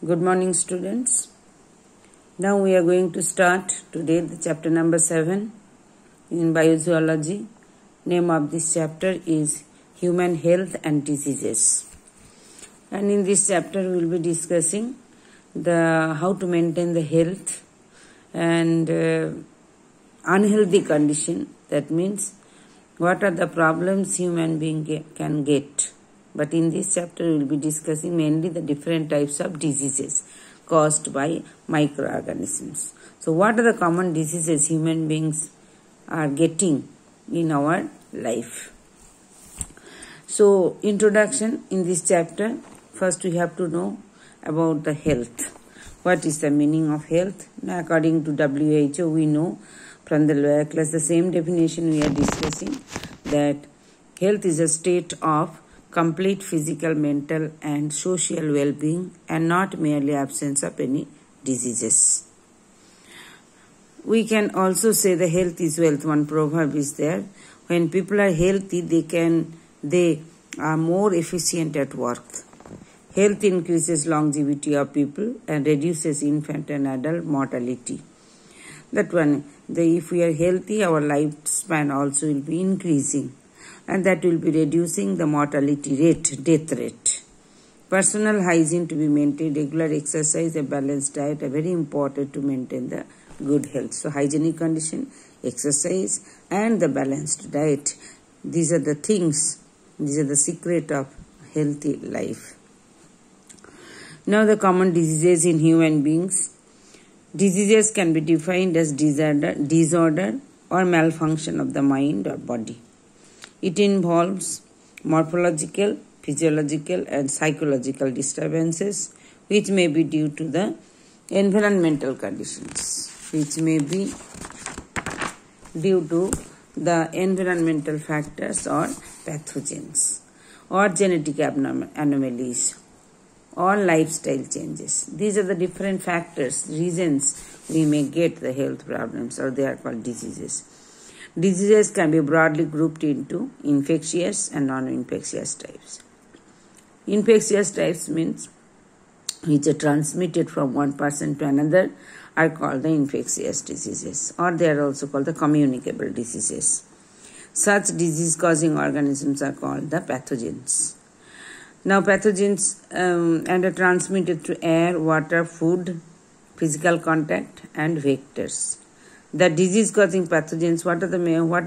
Good morning, students. Now we are going to start today the chapter number 7 in biozoology. Name of this chapter is Human Health and Diseases. And in this chapter we will be discussing how to maintain the health and unhealthy condition. That means what are the problems human being can get. But in this chapter we will be discussing mainly the different types of diseases caused by microorganisms. So what are the common diseases human beings are getting in our life? So introduction in this chapter, first we have to know about the health. What is the meaning of health? Now, according to WHO, we know from the lower class the same definition we are discussing, that health is a state of complete physical, mental and social well-being and not merely absence of any diseases. We can also say the health is wealth. One proverb is there. When people are healthy, they are more efficient at work. Health increases longevity of people and reduces infant and adult mortality. That one, if we are healthy, our lifespan also will be increasing, and that will be reducing the mortality rate, death rate. Personal hygiene to be maintained, regular exercise, a balanced diet are very important to maintain the good health. So hygienic condition, exercise and the balanced diet, these are the things, these are the secret of healthy life. Now the common diseases in human beings. Diseases can be defined as disorder or malfunction of the mind or body. It involves morphological, physiological and psychological disturbances which may be due to the environmental conditions, which may be due to the environmental factors or pathogens or genetic anomalies or lifestyle changes. These are the different factors, reasons we may get the health problems, or they are called diseases. Diseases can be broadly grouped into infectious and non-infectious types. Infectious types means which are transmitted from one person to another are called the infectious diseases, or they are also called the communicable diseases. Such disease-causing organisms are called the pathogens. Now pathogens and are transmitted through air, water, food, physical contact and vectors. The disease-causing pathogens, what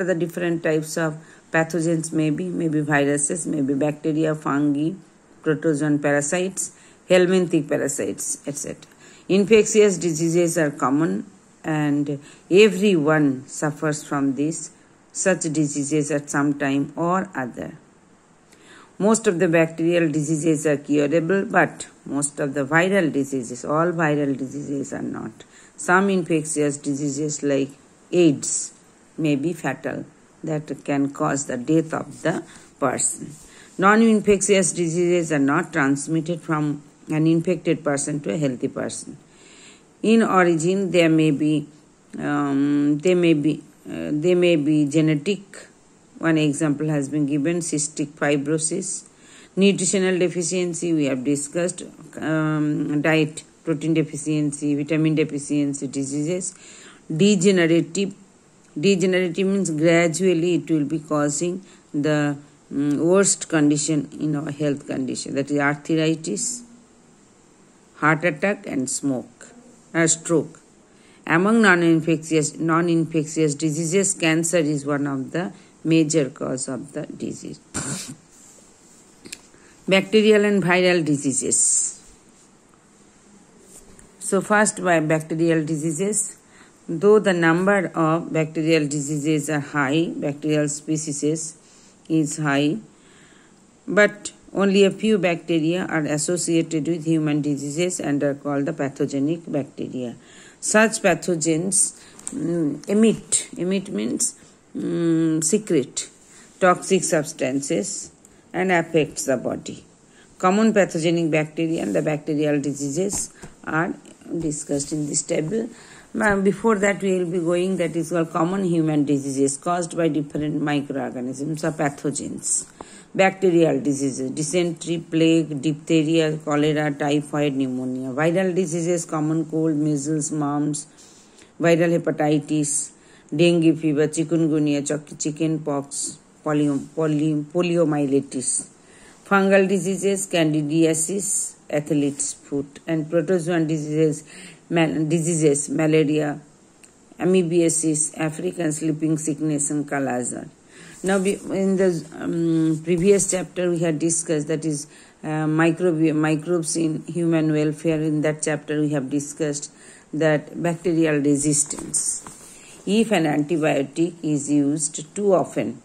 are the different types of pathogens? Maybe viruses, maybe bacteria, fungi, protozoan parasites, helminthic parasites, etc. Infectious diseases are common and everyone suffers from such diseases at some time or other. Most of the bacterial diseases are curable, but most of the viral diseases, all viral diseases are not. Some infectious diseases like AIDS may be fatal, that can cause the death of the person. Non-infectious diseases are not transmitted from an infected person to a healthy person. In origin, they may be genetic. One example has been given, cystic fibrosis. Nutritional deficiency we have discussed, diet, protein deficiency, vitamin deficiency diseases. Degenerative means gradually it will be causing the worst condition in our health condition, that is arthritis, heart attack and stroke. Among non-infectious diseases, cancer is one of the major cause of the disease. Bacterial and viral diseases. So first, by bacterial diseases, though the number of bacterial diseases are high, bacterial species is high, but only a few bacteria are associated with human diseases and are called the pathogenic bacteria. Such pathogens emit means secrete toxic substances and affects the body. Common pathogenic bacteria and the bacterial diseases are discussed in this table. Before that we will be going, that is called common human diseases caused by different microorganisms or pathogens. Bacterial diseases: dysentery, plague, diphtheria, cholera, typhoid, pneumonia. Viral diseases: common cold, measles, mumps, viral hepatitis, dengue fever, chikungunya, chicken pox, poliomyelitis. Fungal diseases: candidiasis, athlete's foot, and protozoan diseases, malaria, amoebiasis, African sleeping sickness, and Kala-Azar. Now, in the previous chapter, we had discussed, that is microbes in human welfare. In that chapter, we have discussed that bacterial resistance. If an antibiotic is used too often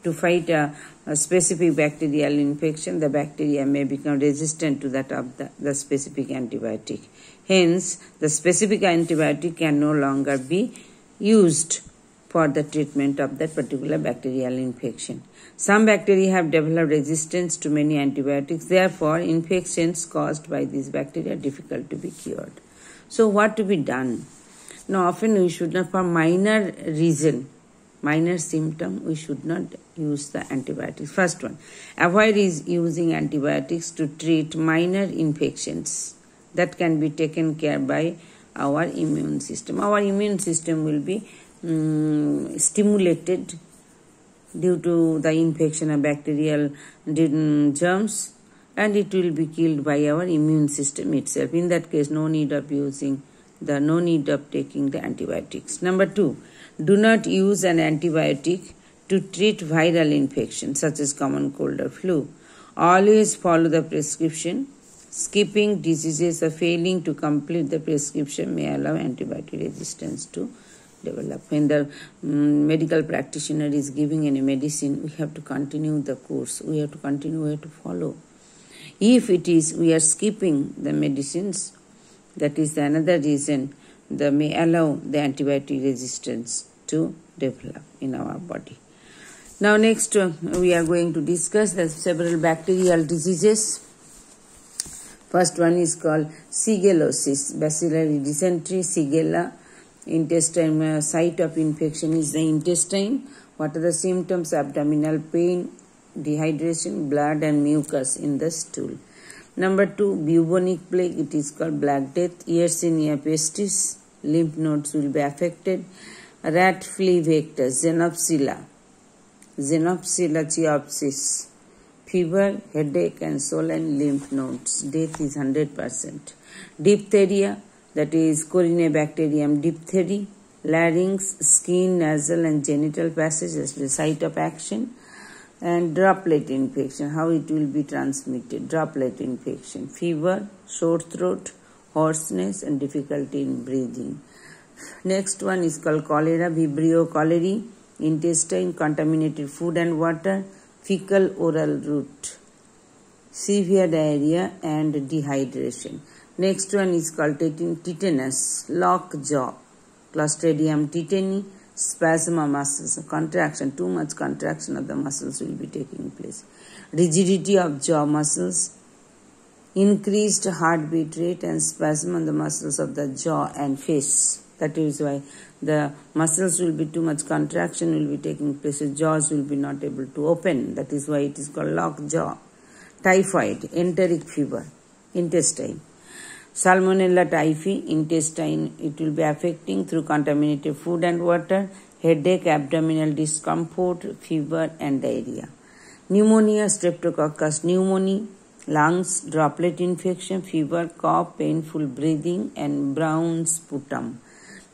to fight a specific bacterial infection, the bacteria may become resistant to that of the specific antibiotic. Hence, the specific antibiotic can no longer be used for the treatment of that particular bacterial infection. Some bacteria have developed resistance to many antibiotics. Therefore, infections caused by these bacteria are difficult to be cured. So, what to be done? Now, often we should not, for minor reason, minor symptom, we should not use the antibiotics. First one, avoid using antibiotics to treat minor infections that can be taken care by our immune system. Our immune system will be stimulated due to the infection of bacterial germs, and it will be killed by our immune system itself. In that case, no need of taking the antibiotics. Number 2, do not use an antibiotic to treat viral infections such as common cold or flu. Always follow the prescription. Skipping diseases or failing to complete the prescription may allow antibiotic resistance to develop. When the medical practitioner is giving any medicine, we have to continue the course. We have to follow. If it is we are skipping the medicines, that is another reason that may allow the antibiotic resistance to develop in our body. Now next we are going to discuss the several bacterial diseases. First one is called shigellosis, bacillary dysentery, Shigella. Intestine, site of infection is the intestine. What are the symptoms? Abdominal pain, dehydration, blood and mucus in the stool. Number 2, bubonic plague, it is called Black Death. Yersinia pestis, lymph nodes will be affected. Rat flea vector, Xenophila chiopsis. Fever, headache and swollen lymph nodes. Death is 100%. Diphtheria, that is Corynebacterium diphtheria. Larynx, skin, nasal and genital passages, the site of action. And droplet infection, how it will be transmitted. Droplet infection, fever, sore throat, hoarseness and difficulty in breathing. Next one is called cholera, Vibrio cholerae, intestine, contaminated food and water, fecal oral route, severe diarrhea and dehydration. Next one is called tetanus, lockjaw, Clostridium tetani, spasm of muscles, contraction, too much contraction of the muscles will be taking place. Rigidity of jaw muscles, increased heartbeat rate and spasm on the muscles of the jaw and face. That is why the muscles will be too much contraction will be taking place. The jaws will be not able to open. That is why it is called lockjaw. Typhoid, enteric fever, intestine. Salmonella typhi, intestine, it will be affecting through contaminated food and water, headache, abdominal discomfort, fever and diarrhea. Pneumonia, Streptococcus pneumoniae, lungs, droplet infection, fever, cough, painful breathing and brown sputum.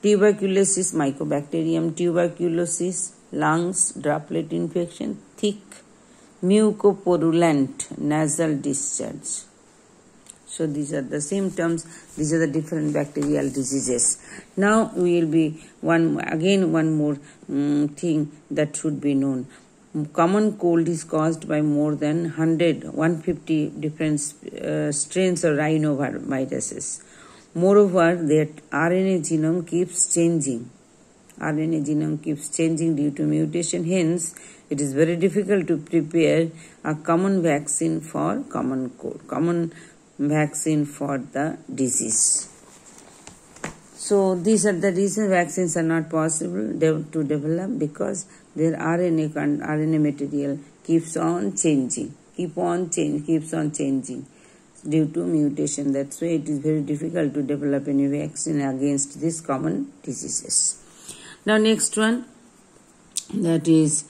Tuberculosis, Mycobacterium tuberculosis, lungs, droplet infection, thick, mucopurulent nasal discharge. So these are the symptoms, these are the different bacterial diseases. Now we will be one more thing that should be known. Common cold is caused by more than 150 different strains of rhinoviruses. Moreover, their RNA genome keeps changing. RNA genome keeps changing due to mutation. Hence, it is very difficult to prepare a common vaccine for common cold, common vaccine for the disease. So these are the reasons vaccines are not possible to develop, because their RNA material keeps on changing due to mutation. That's why it is very difficult to develop any vaccine against these common diseases. Now next one, that is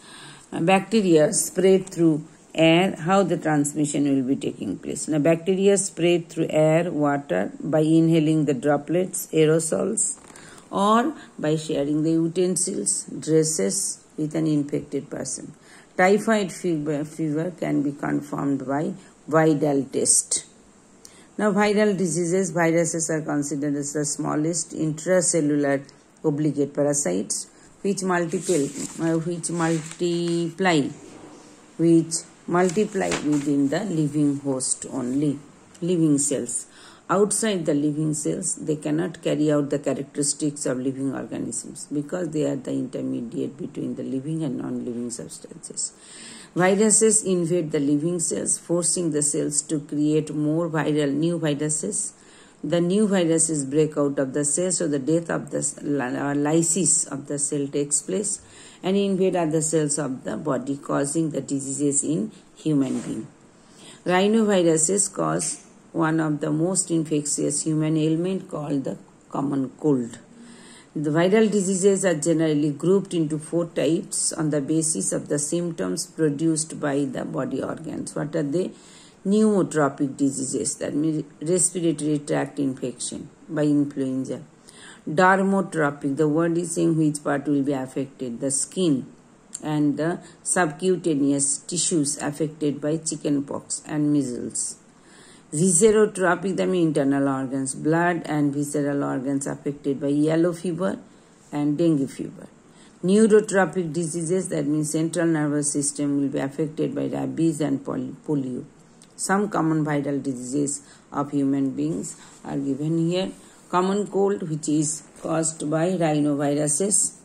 bacteria spread through air, how the transmission will be taking place. Now bacteria spread through air, water by inhaling the droplets, aerosols, or by sharing the utensils, dresses with an infected person. Typhoid fever can be confirmed by viral test. Now viral diseases, viruses are considered as the smallest intracellular obligate parasites which multiply within the living host only, living cells. Outside the living cells, they cannot carry out the characteristics of living organisms because they are the intermediate between the living and non-living substances. Viruses invade the living cells, forcing the cells to create more new viruses. The new viruses break out of the cell, so the death of the lysis of the cell takes place and invade other cells of the body, causing the diseases in human being. Rhinoviruses cause one of the most infectious human ailment called the common cold. The viral diseases are generally grouped into 4 types on the basis of the symptoms produced by the body organs. What are they? Pneumotropic diseases, that means respiratory tract infection by influenza. Dermotropic, the word is saying which part will be affected, the skin and the subcutaneous tissues affected by chickenpox and measles. Viserotropic, that means internal organs, blood and visceral organs affected by yellow fever and dengue fever. Neurotropic diseases, that means central nervous system will be affected by rabies and polio. Some common viral diseases of human beings are given here. Common cold, which is caused by rhinoviruses.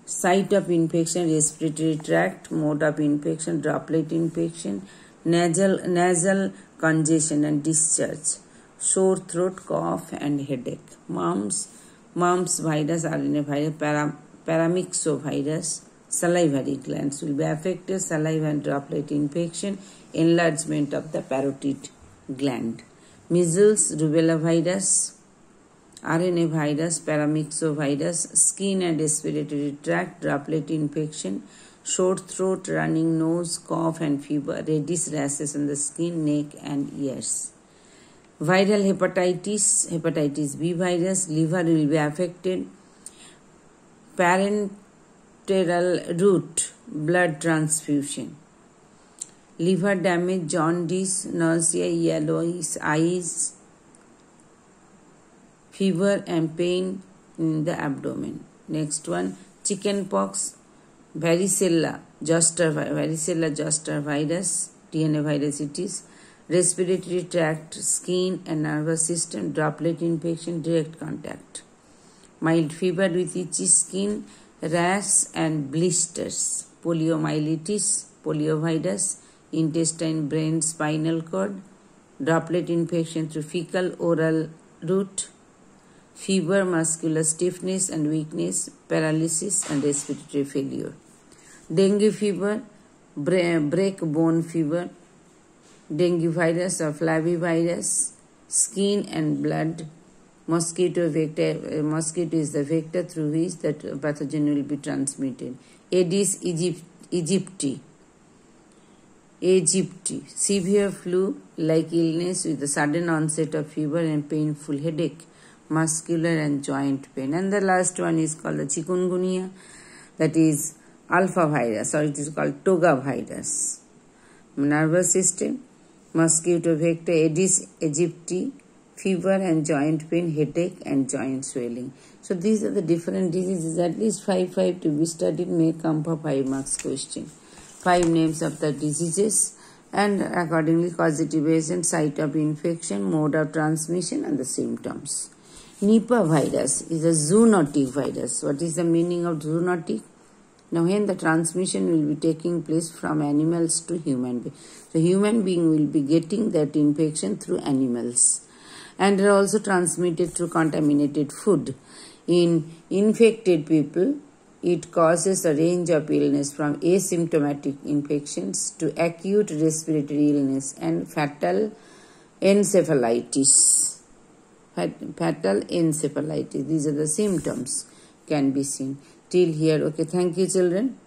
Site of infection, respiratory tract. Mode of infection, droplet infection. Nasal congestion and discharge. Sore throat, cough and headache. Mumps virus, RNA virus, paramyxovirus. Salivary glands will be affected. Saliva and droplet infection. Enlargement of the parotid gland. Measles, rubella virus, RNA virus, paramyxovirus, skin and respiratory tract, droplet infection, sore throat, running nose, cough and fever, reddish rashes on the skin, neck and ears. Viral hepatitis, hepatitis B virus, liver will be affected. Parenteral route, blood transfusion. Liver damage, jaundice, nausea, yellowish eyes, fever and pain in the abdomen. Next one, chickenpox, varicella zoster virus, DNA virus it is, respiratory tract, skin and nervous system, droplet infection, direct contact. Mild fever with itchy skin, rash and blisters. Poliomyelitis, poliovirus, intestine, brain, spinal cord, droplet infection through fecal oral route, fever, muscular stiffness and weakness, paralysis and respiratory failure. Dengue fever, break bone fever, dengue virus or flavivirus, skin and blood, mosquito is the vector through which that pathogen will be transmitted. Aedes aegypti, severe flu-like illness with a sudden onset of fever and painful headache, muscular and joint pain. And the last one is called the chikungunya, that is alpha virus, or it is called toga virus. Nervous system, mosquito vector, Aedes aegypti, fever and joint pain, headache and joint swelling. So these are the different diseases. At least 5 to be studied may come for 5 marks question. 5 names of the diseases and accordingly causative agent, site of infection, mode of transmission and the symptoms. Nipah virus is a zoonotic virus. What is the meaning of zoonotic? Now when the transmission will be taking place from animals to human being. So human being will be getting that infection through animals and are also transmitted through contaminated food. In infected people, It causes a range of illness from asymptomatic infections to acute respiratory illness and fatal encephalitis. Fatal encephalitis. These are the symptoms can be seen. Till here, okay. Thank you, children.